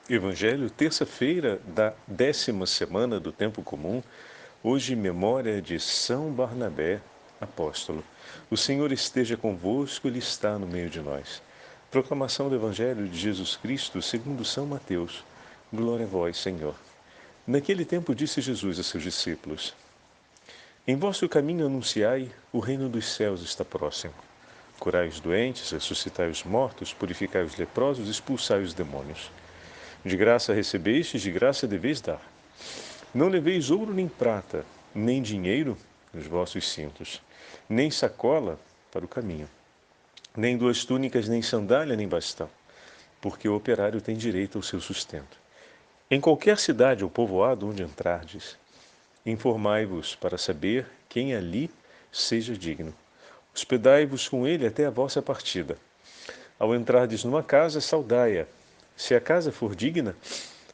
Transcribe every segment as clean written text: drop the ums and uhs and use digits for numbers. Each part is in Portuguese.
Evangelho, terça-feira da 10ª semana do Tempo Comum, hoje memória de São Barnabé, apóstolo. O Senhor esteja convosco, Ele está no meio de nós. Proclamação do Evangelho de Jesus Cristo segundo São Mateus. Glória a vós, Senhor. Naquele tempo disse Jesus a seus discípulos: Em vosso caminho anunciai, o reino dos céus está próximo. Curai os doentes, ressuscitai os mortos, purificai os leprosos, expulsai os demônios. De graça recebestes, de graça deveis dar. Não leveis ouro nem prata, nem dinheiro nos vossos cintos, nem sacola para o caminho, nem duas túnicas, nem sandália, nem bastão, porque o operário tem direito ao seu sustento. Em qualquer cidade ou povoado onde entrardes, informai-vos para saber quem ali seja digno. Hospedai-vos com ele até a vossa partida. Ao entrardes numa casa, saudai-a. Se a casa for digna,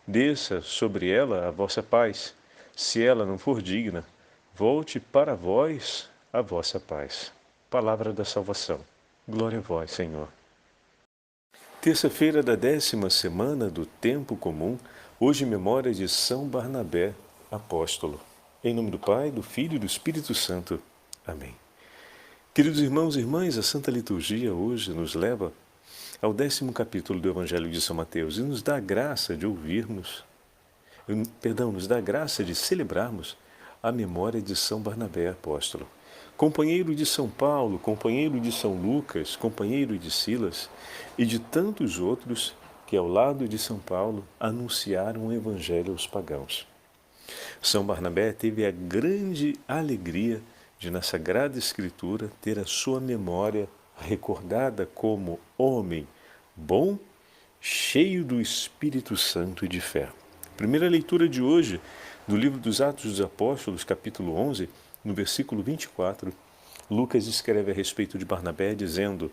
desça sobre ela a vossa paz. Se ela não for digna, volte para vós a vossa paz. Palavra da salvação. Glória a vós, Senhor. Terça-feira da 10ª semana do Tempo Comum, hoje memória de São Barnabé, apóstolo. Em nome do Pai, do Filho e do Espírito Santo. Amém. Queridos irmãos e irmãs, a Santa Liturgia hoje nos leva ao 10º capítulo do Evangelho de São Mateus e nos dá a graça de nos dá a graça de celebrarmos a memória de São Barnabé, apóstolo. Companheiro de São Paulo, companheiro de São Lucas, companheiro de Silas e de tantos outros que, ao lado de São Paulo, anunciaram o Evangelho aos pagãos. São Barnabé teve a grande alegria de, na Sagrada Escritura, ter a sua memória recordada como homem bom, cheio do Espírito Santo e de fé. Primeira leitura de hoje, do livro dos Atos dos Apóstolos, capítulo 11, no versículo 24, Lucas escreve a respeito de Barnabé, dizendo: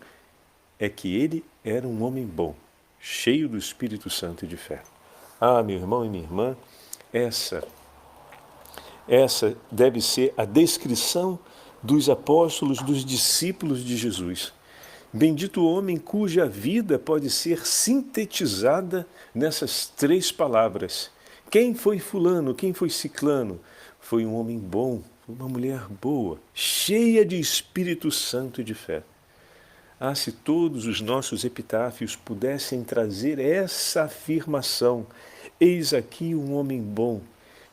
é que ele era um homem bom, cheio do Espírito Santo e de fé. Ah, meu irmão e minha irmã, essa deve ser a descrição dos apóstolos, dos discípulos de Jesus. Bendito o homem cuja vida pode ser sintetizada nessas três palavras. Quem foi fulano, quem foi ciclano? Foi um homem bom, uma mulher boa, cheia de Espírito Santo e de fé. Ah, se todos os nossos epitáfios pudessem trazer essa afirmação: eis aqui um homem bom,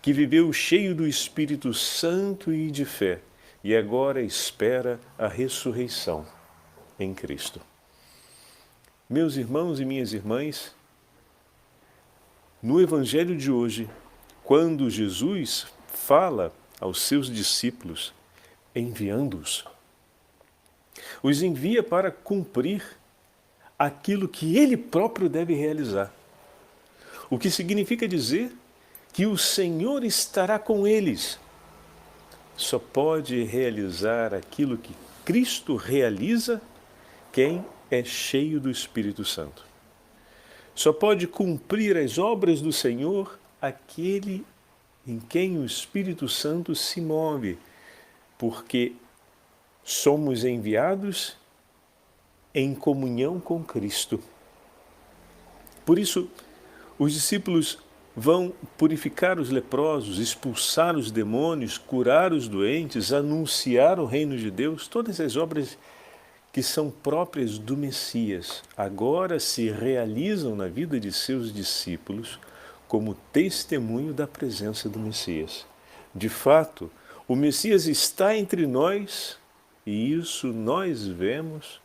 que viveu cheio do Espírito Santo e de fé, e agora espera a ressurreição em Cristo. Meus irmãos e minhas irmãs, no Evangelho de hoje, quando Jesus fala aos seus discípulos, enviando-os, os envia para cumprir aquilo que ele próprio deve realizar. O que significa dizer que o Senhor estará com eles. Só pode realizar aquilo que Cristo realiza quem é cheio do Espírito Santo. Só pode cumprir as obras do Senhor aquele em quem o Espírito Santo se move, porque somos enviados em comunhão com Cristo. Por isso, os discípulos vão purificar os leprosos, expulsar os demônios, curar os doentes, anunciar o reino de Deus, todas as obras que são próprias do Messias, agora se realizam na vida de seus discípulos como testemunho da presença do Messias. De fato, o Messias está entre nós e isso nós vemos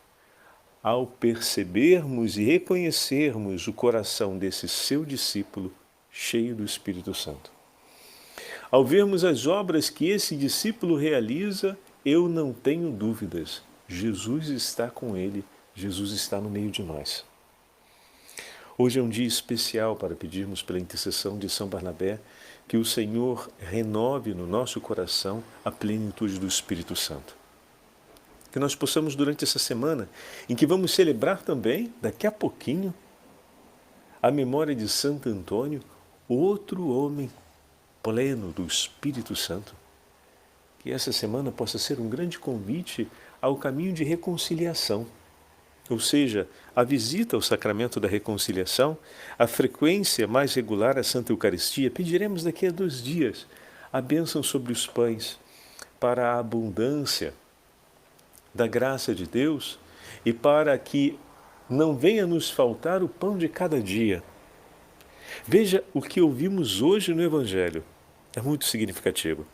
ao percebermos e reconhecermos o coração desse seu discípulo cheio do Espírito Santo. Ao vermos as obras que esse discípulo realiza, eu não tenho dúvidas. Jesus está com ele, Jesus está no meio de nós. Hoje é um dia especial para pedirmos pela intercessão de São Barnabé que o Senhor renove no nosso coração a plenitude do Espírito Santo. Que nós possamos, durante essa semana, em que vamos celebrar também, daqui a pouquinho, a memória de Santo Antônio, outro homem pleno do Espírito Santo, que essa semana possa ser um grande convite ao caminho de reconciliação. ou seja, a visita ao sacramento da reconciliação, a frequência mais regular à Santa Eucaristia. Pediremos daqui a 2 dias a bênção sobre os pães para a abundância da graça de Deus e para que não venha nos faltar o pão de cada dia. Veja o que ouvimos hoje no Evangelho. É muito significativo.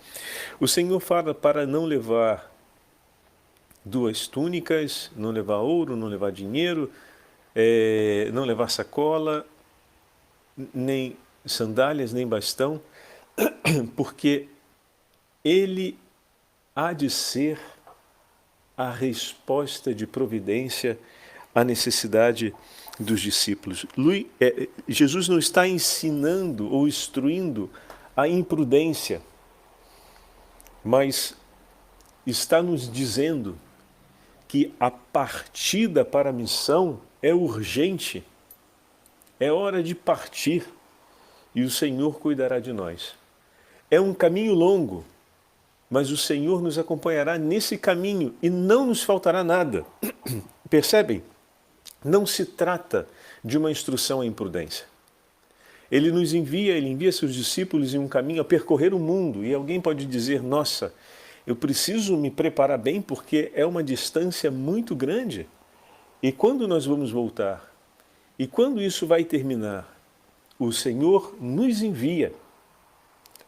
O Senhor fala para não levar 2 túnicas, não levar ouro, não levar dinheiro, não levar sacola, nem sandálias, nem bastão, porque Ele há de ser a resposta de providência à necessidade dos discípulos. Jesus não está ensinando ou instruindo a imprudência, mas está nos dizendo que a partida para a missão é urgente, é hora de partir e o Senhor cuidará de nós. É um caminho longo, mas o Senhor nos acompanhará nesse caminho e não nos faltará nada. Percebem? Não se trata de uma instrução à imprudência. Ele envia seus discípulos em um caminho a percorrer o mundo. E alguém pode dizer, nossa, eu preciso me preparar bem porque é uma distância muito grande. E quando nós vamos voltar? E quando isso vai terminar? O Senhor nos envia.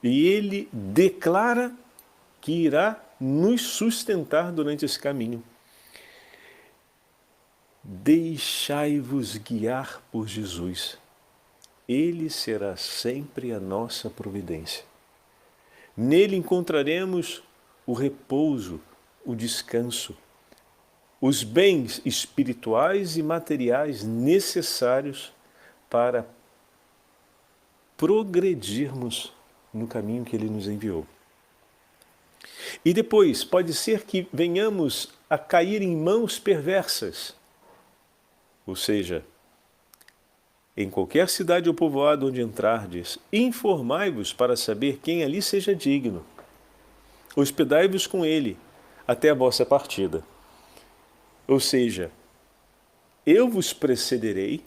E Ele declara que irá nos sustentar durante esse caminho. Deixai-vos guiar por Jesus. Ele será sempre a nossa providência. Nele encontraremos o repouso, o descanso, os bens espirituais e materiais necessários para progredirmos no caminho que Ele nos enviou. E depois, pode ser que venhamos a cair em mãos perversas, ou seja, em qualquer cidade ou povoado onde entrardes, informai-vos para saber quem ali seja digno. Hospedai-vos com ele até a vossa partida. Ou seja, eu vos precederei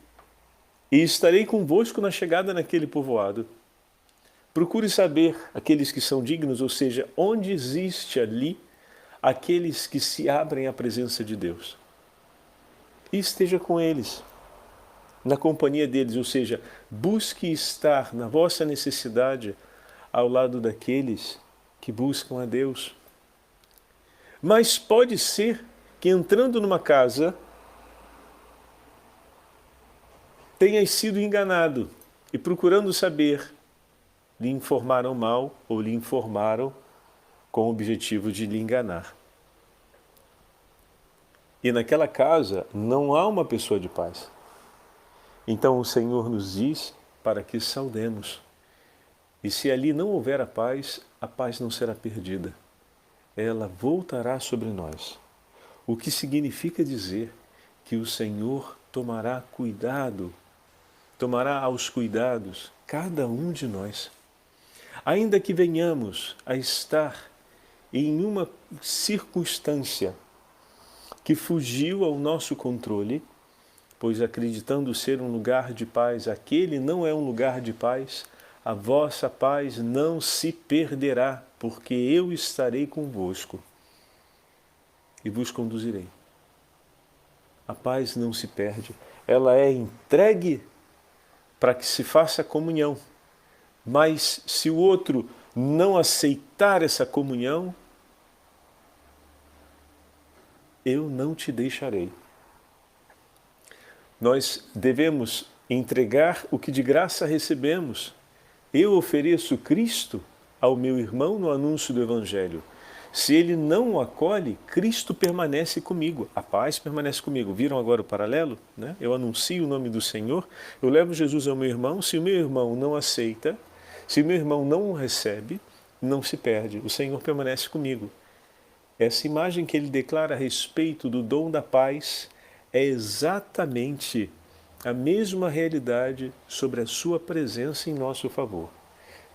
e estarei convosco na chegada naquele povoado. Procure saber aqueles que são dignos, ou seja, onde existe ali aqueles que se abrem à presença de Deus. E esteja com eles, na companhia deles, ou seja, busque estar na vossa necessidade ao lado daqueles que buscam a Deus. Mas pode ser que entrando numa casa tenhas sido enganado e procurando saber, lhe informaram mal ou lhe informaram com o objetivo de lhe enganar. E naquela casa não há uma pessoa de paz. Então o Senhor nos diz para que saudemos. E se ali não houver a paz não será perdida. Ela voltará sobre nós. O que significa dizer que o Senhor tomará aos cuidados cada um de nós. Ainda que venhamos a estar em uma circunstância que fugiu ao nosso controle, pois acreditando ser um lugar de paz, aquele não é um lugar de paz, a vossa paz não se perderá, porque eu estarei convosco e vos conduzirei. A paz não se perde, ela é entregue para que se faça comunhão. Mas se o outro não aceitar essa comunhão, eu não te deixarei. Nós devemos entregar o que de graça recebemos. Eu ofereço Cristo ao meu irmão no anúncio do Evangelho. Se ele não o acolhe, Cristo permanece comigo, a paz permanece comigo. Viram agora o paralelo? Né? Eu anuncio o nome do Senhor, eu levo Jesus ao meu irmão, se o meu irmão não aceita, se o meu irmão não o recebe, não se perde, o Senhor permanece comigo. Essa imagem que ele declara a respeito do dom da paz é exatamente a mesma realidade sobre a sua presença em nosso favor.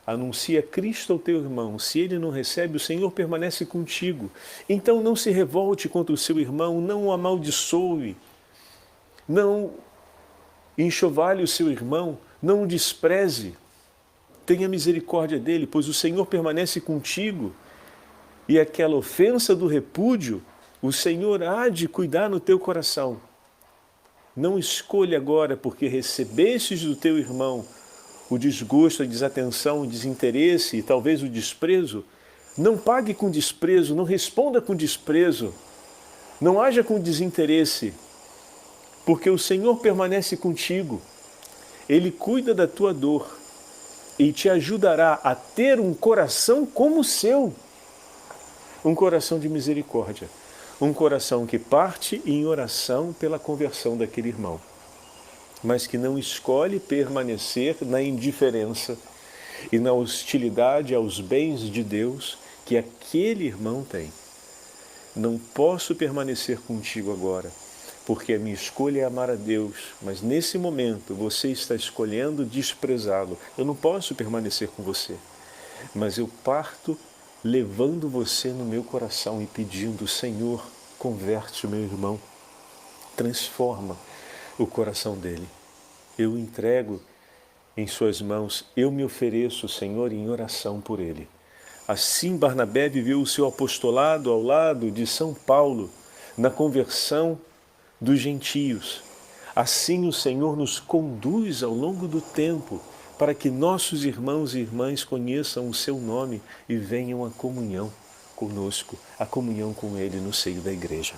Anuncia Cristo ao teu irmão. Se ele não recebe, o Senhor permanece contigo. Então não se revolte contra o seu irmão, não o amaldiçoe. não enxovalhe o seu irmão, não o despreze. Tenha misericórdia dele, pois o Senhor permanece contigo e aquela ofensa do repúdio, o Senhor há de cuidar no teu coração. Não escolha agora, porque recebestes do teu irmão o desgosto, a desatenção, o desinteresse e talvez o desprezo. Não pague com desprezo, não responda com desprezo, não haja com desinteresse, porque o Senhor permanece contigo. Ele cuida da tua dor e te ajudará a ter um coração como o seu, um coração de misericórdia, um coração que parte em oração pela conversão daquele irmão, mas que não escolhe permanecer na indiferença e na hostilidade aos bens de Deus que aquele irmão tem. Não posso permanecer contigo agora, porque a minha escolha é amar a Deus, mas nesse momento você está escolhendo desprezá-lo. Eu não posso permanecer com você, mas eu parto levando você no meu coração e pedindo: Senhor, converte o meu irmão, transforma o coração dele. Eu entrego em suas mãos, eu me ofereço, Senhor, em oração por ele. Assim Barnabé viveu o seu apostolado ao lado de São Paulo, na conversão dos gentios. Assim o Senhor nos conduz ao longo do tempo para que nossos irmãos e irmãs conheçam o seu nome e venham à comunhão conosco, à comunhão com ele no seio da igreja.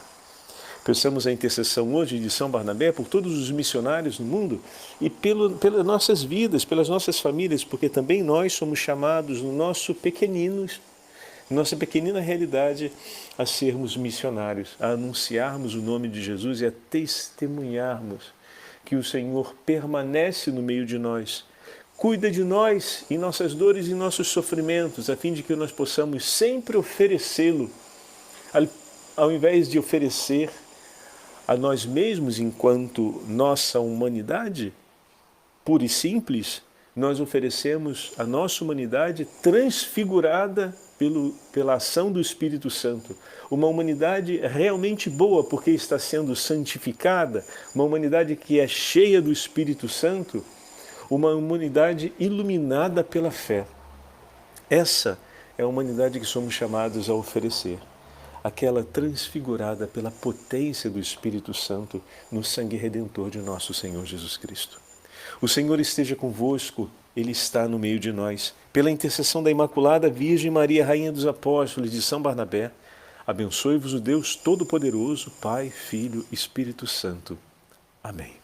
Peçamos a intercessão hoje de São Barnabé por todos os missionários no mundo e pelas nossas vidas, pelas nossas famílias, porque também nós somos chamados no nossa pequenina realidade, a sermos missionários, a anunciarmos o nome de Jesus e a testemunharmos que o Senhor permanece no meio de nós, cuida de nós em nossas dores e em nossos sofrimentos, a fim de que nós possamos sempre oferecê-lo, ao invés de oferecer a nós mesmos enquanto nossa humanidade pura e simples, nós oferecemos a nossa humanidade transfigurada pela ação do Espírito Santo. Uma humanidade realmente boa, porque está sendo santificada, uma humanidade que é cheia do Espírito Santo, uma humanidade iluminada pela fé. Essa é a humanidade que somos chamados a oferecer, aquela transfigurada pela potência do Espírito Santo no sangue redentor de nosso Senhor Jesus Cristo. O Senhor esteja convosco, Ele está no meio de nós. Pela intercessão da Imaculada Virgem Maria, Rainha dos Apóstolos, de São Barnabé, abençoe-vos o Deus Todo-Poderoso, Pai, Filho e Espírito Santo. Amém.